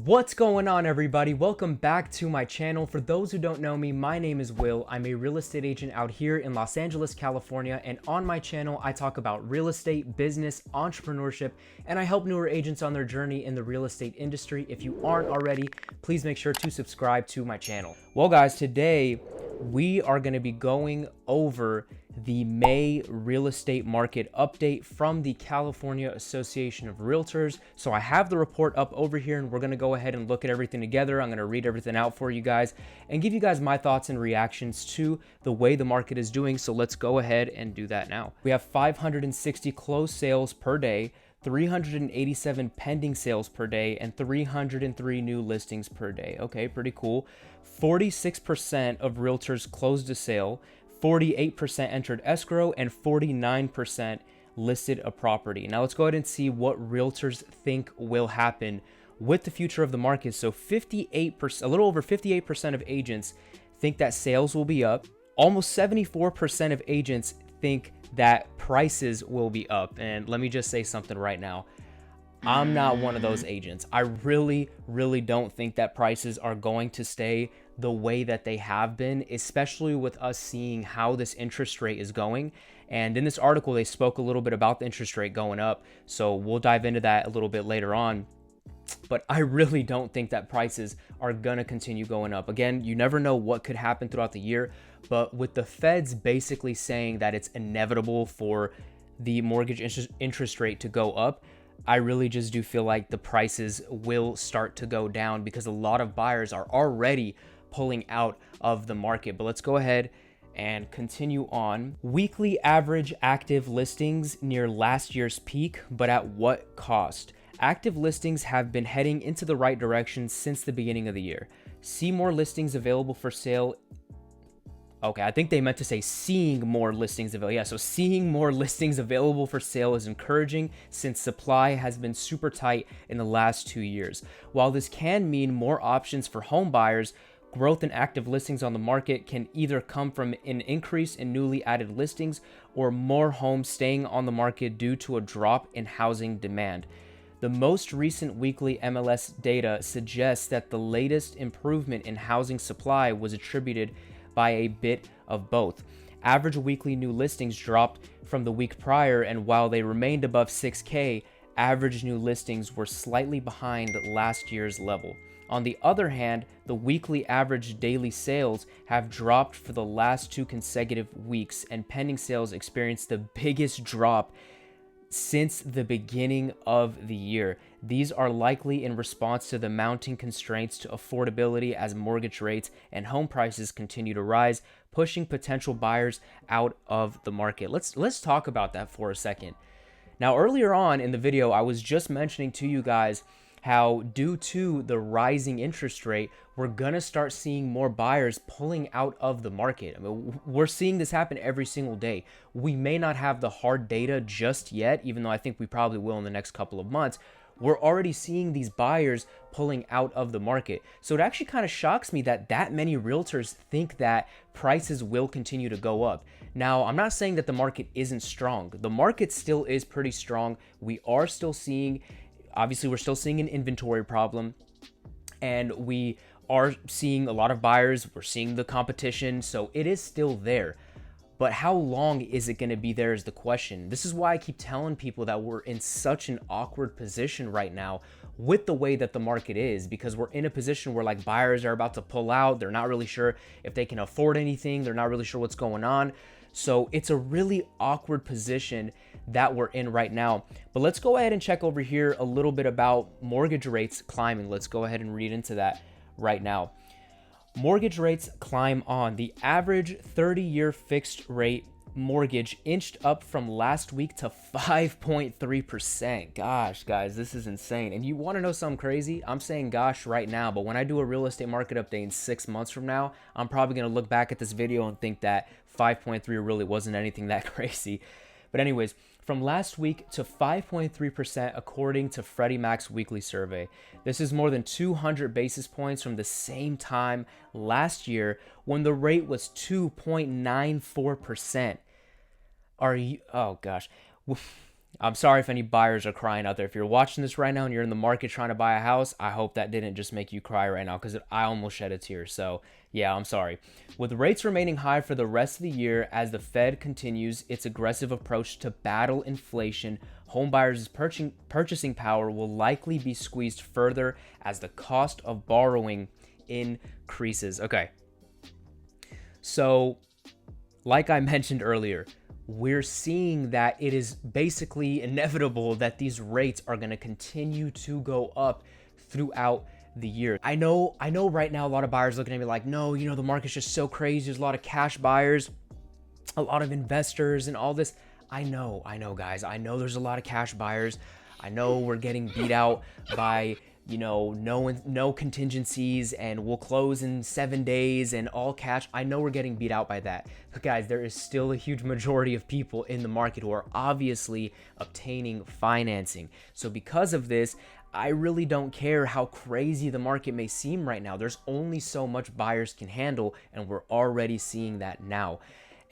What's going on, everybody? Welcome back to my channel. For those who don't know me, my name is Will. I'm a real estate agent out here in Los Angeles, California, and on my channel, I talk about real estate, business, entrepreneurship, and I help newer agents on their journey in the real estate industry. If you aren't already, please make sure to subscribe to my channel. Well, guys, today we are going to be going over the May real estate market update from the California Association of Realtors. So I have the report up over here and we're going to go ahead and look at everything together. I'm going to read everything out for you guys and give you guys my thoughts and reactions to the way the market is doing. So let's go ahead and do that now. We have 560 closed sales per day, 387 pending sales per day, and 303 new listings per day. Okay, pretty cool. 46% of realtors closed a sale, 48% entered escrow, and 49% listed a property. Now let's go ahead and see what realtors think will happen with the future of the market. So 58%, a little over 58% of agents think that sales will be up. Almost 74% of agents think that prices will be up. And let me just say something right now. I'm not one of those agents. I really don't think that prices are going to stay the way that they have been, especially with us seeing how this interest rate is going. And in this article, they spoke a little bit about the interest rate going up. So we'll dive into that a little bit later on. But I really don't think that prices are going to continue going up. Again, you never know what could happen throughout the year. But with the feds basically saying that it's inevitable for the mortgage interest rate to go up, I really just do feel like the prices will start to go down because a lot of buyers are already pulling out of the market. But let's go ahead and continue on. Weekly average active listings near last year's peak, but at what cost? Active listings have been heading into the right direction since the beginning of the year. See more listings available for sale. Okay, I think they meant to say seeing more listings available. Yeah, so seeing more listings available for sale is encouraging since supply has been super tight in the last 2 years. While this can mean more options for home buyers, growth in active listings on the market can either come from an increase in newly added listings or more homes staying on the market due to a drop in housing demand. The most recent weekly MLS data suggests that the latest improvement in housing supply was attributed by a bit of both. Average weekly new listings dropped from the week prior, and while they remained above 6K, average new listings were slightly behind last year's level. On the other hand, the weekly average daily sales have dropped for the last 2 consecutive weeks, and pending sales experienced the biggest drop since the beginning of the year. These are likely in response to the mounting constraints to affordability as mortgage rates and home prices continue to rise, pushing potential buyers out of the market. Let's talk about that for a second. Now, earlier on in the video, I was just mentioning to you guys how due to the rising interest rate, we're gonna start seeing more buyers pulling out of the market. I mean, we're seeing this happen every single day. We may not have the hard data just yet, even though I think we probably will in the next couple of months. We're already seeing these buyers pulling out of the market. So it actually kind of shocks me that many realtors think that prices will continue to go up. Now, I'm not saying that the market isn't strong. The market still is pretty strong. We are still seeing, obviously, we're still seeing an inventory problem, and we are seeing a lot of buyers. We're seeing the competition, so it is still there. But how long is it going to be there is the question. This is why I keep telling people that we're in such an awkward position right now with the way that the market is, because we're in a position where like buyers are about to pull out. They're not really sure if they can afford anything. They're not really sure what's going on. So it's a really awkward position that we're in right now. But let's go ahead and check over here a little bit about mortgage rates climbing. Let's go ahead and read into that right now. Mortgage rates climb on. The average 30-year fixed rate mortgage inched up from last week to 5.3%. Gosh, guys, this is insane. And you want to know something crazy? I'm saying gosh right now, but when I do a real estate market update in 6 months from now, I'm probably going to look back at this video and think that 5.3 really wasn't anything that crazy. But anyways, from last week to 5.3% according to Freddie Mac's weekly survey. This is more than 200 basis points from the same time last year when the rate was 2.94%. Are you, oh gosh. I'm sorry if any buyers are crying out there. If you're watching this right now and you're in the market trying to buy a house, I hope that didn't just make you cry right now, because I almost shed a tear. So yeah, I'm sorry. With rates remaining high for the rest of the year as the Fed continues its aggressive approach to battle inflation, home buyers' purchasing power will likely be squeezed further as the cost of borrowing increases. Okay, so like I mentioned earlier, we're seeing that it is basically inevitable that these rates are going to continue to go up throughout the year. I know right now a lot of buyers looking at me like, no, the market's just so crazy. There's a lot of cash buyers, a lot of investors and all this. I know, guys. I know there's a lot of cash buyers. I know we're getting beat out by no contingencies, and we'll close in 7 days and all cash. I know we're getting beat out by that. But guys, there is still a huge majority of people in the market who are obviously obtaining financing. So because of this, I really don't care how crazy the market may seem right now. There's only so much buyers can handle, and we're already seeing that now.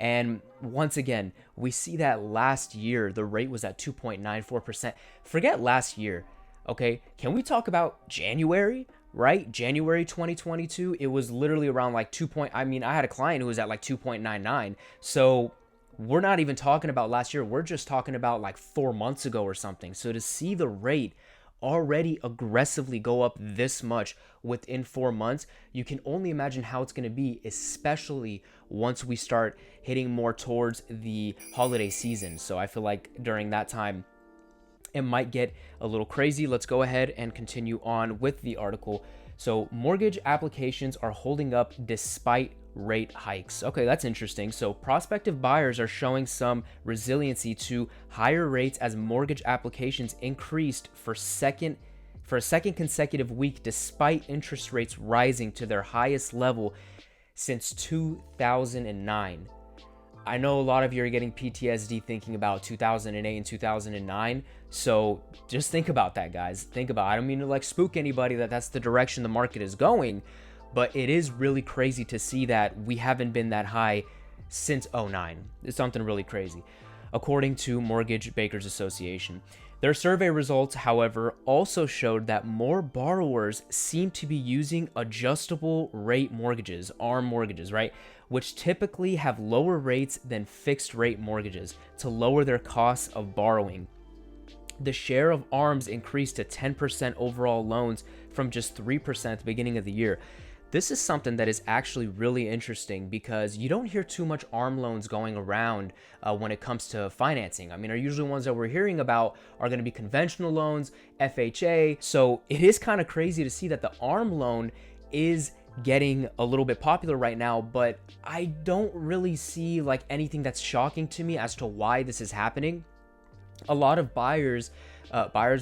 And once again, we see that last year, the rate was at 2.94%. Forget last year. Okay, can we talk about January, right? January 2022, it was literally around like I had a client who was at like 2.99. So we're not even talking about last year. We're just talking about like 4 months ago or something. So to see the rate already aggressively go up this much within 4 months, you can only imagine how it's going to be, especially once we start hitting more towards the holiday season. So I feel like during that time, it might get a little crazy. Let's go ahead and continue on with the article. So mortgage applications are holding up despite rate hikes. Okay, that's interesting. So prospective buyers are showing some resiliency to higher rates as mortgage applications increased for a second consecutive week despite interest rates rising to their highest level since 2009. I know a lot of you are getting PTSD thinking about 2008 and 2009. So just think about that, guys. Think about it. I don't mean to like spook anybody that that's the direction the market is going, but it is really crazy to see that we haven't been that high since 2009. It's something really crazy, according to Mortgage Bankers Association. Their survey results, however, also showed that more borrowers seem to be using adjustable rate mortgages, ARM mortgages, right? Which typically have lower rates than fixed rate mortgages to lower their costs of borrowing. The share of ARMs increased to 10% overall loans from just 3% at the beginning of the year. This is something that is actually really interesting because you don't hear too much ARM loans going around when it comes to financing. I mean, our usually ones that we're hearing about are going to be conventional loans, FHA. So it is kind of crazy to see that the ARM loan is getting a little bit popular right now, but I don't really see like anything that's shocking to me as to why this is happening. A lot of buyers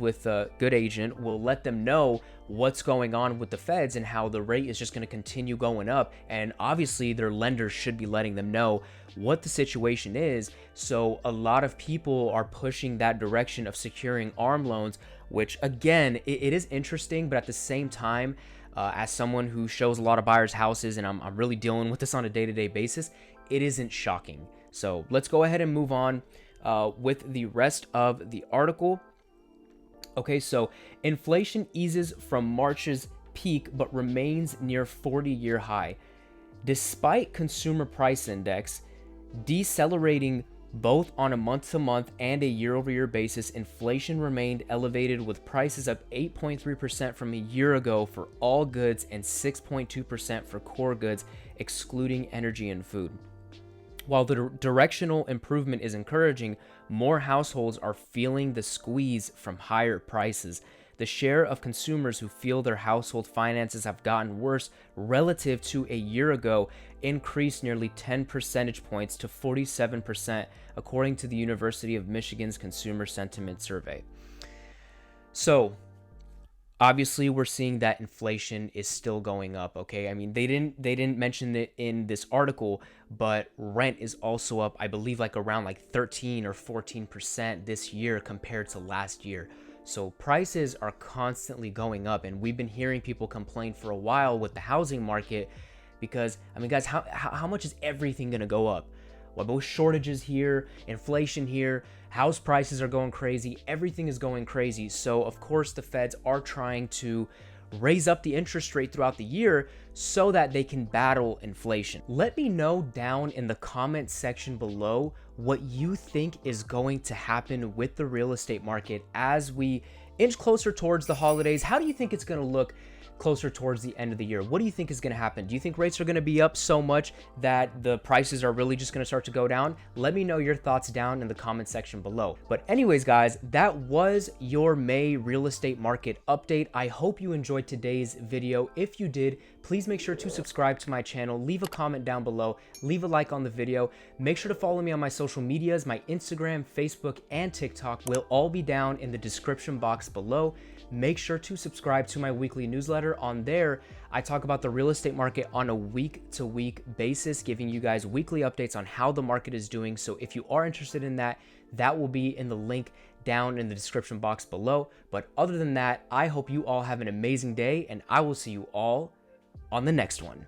with a good agent will let them know what's going on with the feds and how the rate is just going to continue going up. And obviously their lenders should be letting them know what the situation is. So a lot of people are pushing that direction of securing ARM loans, which again, it is interesting, but at the same time, as someone who shows a lot of buyers' houses and I'm really dealing with this on a day-to-day basis, it isn't shocking. So let's go ahead and move on with the rest of the article. Okay, so inflation eases from March's peak but remains near 40-year high. Despite consumer price index decelerating both on a month-to-month and a year-over-year basis, inflation remained elevated with prices up 8.3% from a year ago for all goods and 6.2% for core goods, excluding energy and food. While the directional improvement is encouraging, more households are feeling the squeeze from higher prices. The share of consumers who feel their household finances have gotten worse relative to a year ago increased nearly 10 percentage points to 47%, according to the University of Michigan's Consumer Sentiment Survey. So, obviously, we're seeing that inflation is still going up, okay? I mean, they didn't mention it in this article, but rent is also up, I believe, like around like 13 or 14% this year compared to last year. So prices are constantly going up, and we've been hearing people complain for a while with the housing market because, I mean, guys, how much is everything going to go up? with shortages here, inflation here, house prices are going crazy, everything is going crazy. So of course the feds are trying to raise up the interest rate throughout the year so that they can battle inflation. Let me know down in the comment section below what you think is going to happen with the real estate market as we inch closer towards the holidays. How do you think it's going to look closer towards the end of the year? What do you think is going to happen? Do you think rates are going to be up so much that the prices are really just going to start to go down? Let me know your thoughts down in the comment section below. But anyways, guys, that was your May real estate market update. I hope you enjoyed today's video. If you did, please make sure to subscribe to my channel, leave a comment down below, leave a like on the video. Make sure to follow me on my social medias. My Instagram, Facebook, and TikTok will all be down in the description box below. Make sure to subscribe to my weekly newsletter. On there, I talk about the real estate market on a week-to-week basis, giving you guys weekly updates on how the market is doing. So if you are interested in that, that will be in the link down in the description box below. But other than that, I hope you all have an amazing day, and I will see you all on the next one.